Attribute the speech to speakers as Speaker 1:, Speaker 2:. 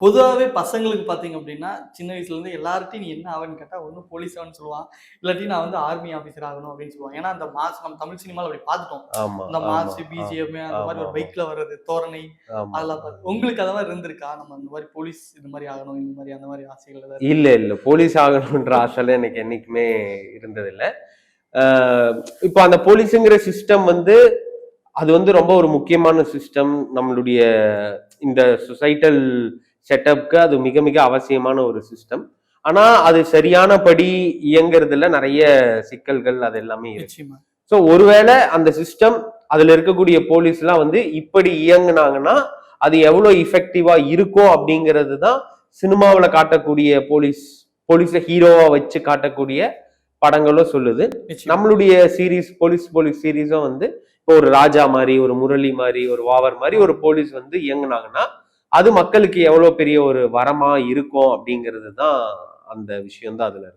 Speaker 1: பொதுவாவே பசங்களுக்கு பார்த்தீங்க அப்டின்னா, சின்ன வயசுலேருந்து எல்லார்ட்டயும் நீ என்ன ஆவன்னு கேட்டா, ஒண்ணு போலீஸ் ஆவன்னு சொல்லுவான். இல்லாட்டி நான் வந்து ஆர்மி ஆஃபீசர் ஆகணும் அப்டின்னு சொல்லுவான். ஏன்னா, அந்த மாஸ் நம்ம தமிழ் சினிமால அப்டி பார்த்துட்டோம்.
Speaker 2: ஆமா,
Speaker 1: இந்த
Speaker 2: ஆமா,
Speaker 1: மாஸ், பிஜிஎம் அந்த மாரி ஒரு
Speaker 2: ஆமாமா.
Speaker 1: பைக்ல வர்றது, தோரணை
Speaker 2: ஆமா,
Speaker 1: அதெல்லாம்
Speaker 2: ஆமா.
Speaker 1: பார்த்து உங்களுக்கு அந்த மாரி இருந்திருக்கா? நம்ம அந்த மாரி போலீஸ் இது மாரி ஆகணும், இந்த மாரி அந்த மாரி ஆசைகள் ஏதாவது
Speaker 2: இல்ல,
Speaker 1: இருந்திருக்கா?
Speaker 2: இல்ல. போலீஸ் ஆகணுன்ற ஆசைலாம் எனக்கு என்னைக்குமே இருந்ததில்ல. அ இப்போ அந்த போலீஸ்ங்கிற சிஸ்டம் வந்து, அது வந்து ரொம்ப ஒரு முக்கியமான சிஸ்டம். நம்மளுடைய இந்த சொசைட்டல் செட்டப்க்கு அது மிக, மிக அவசியமான ஒரு சிஸ்டம். ஆனா, அது சரியானபடி இயங்குறதுல நெறைய சிக்கல்கள் அது எல்லாமே இருக்கு.
Speaker 1: நிச்சயமா.
Speaker 2: ஸோ ஒருவேளை அந்த சிஸ்டம் அதுல இருக்கக்கூடிய போலீஸ்லாம் வந்து இப்படி இயங்குனாங்கன்னா, அது எவ்வளோ எஃபெக்டிவா இருக்கும் அப்படிங்கிறது தான் சினிமாவுல காட்டக்கூடிய போலீஸ ஹீரோவா வச்சு காட்டக்கூடிய படங்களும் சொல்லுது.
Speaker 1: நிச்சயமா.
Speaker 2: நம்மளுடைய சீரிஸ் போலீஸ் சீரிஸும் வந்து இப்போ ஒரு ராஜா மாரி, ஒரு முரளி மாரி, ஒரு வாவர் மாரி
Speaker 1: ஆ.
Speaker 2: ஒரு போலீஸ் வந்து இயங்குனாங்கன்னா, அது மக்களுக்கு எவ்வளோ பெரிய ஒரு வரமா இருக்கும் அப்படிங்கிறது தான் அந்த விஷயம் தான் அதுல இருக்கு.